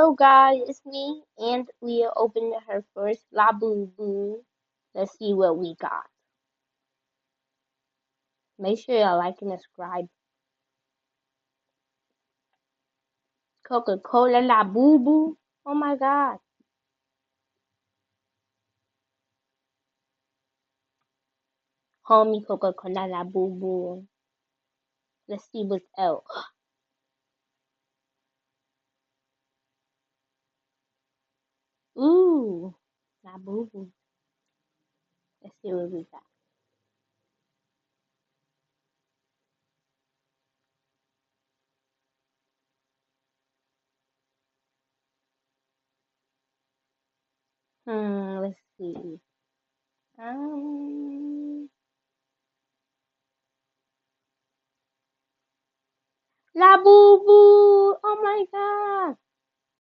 Hello guys, it's me, and we are opening her first La Boo Boo. Let's see what we got. Make sure you like and subscribe. Coca-Cola La Boo Boo. Oh my god. Homie Coca-Cola La Boo Boo. Let's see what's else. Ooh, La Boo Boo. Let's see what we got. Let's see. La Boo Boo. Oh my god.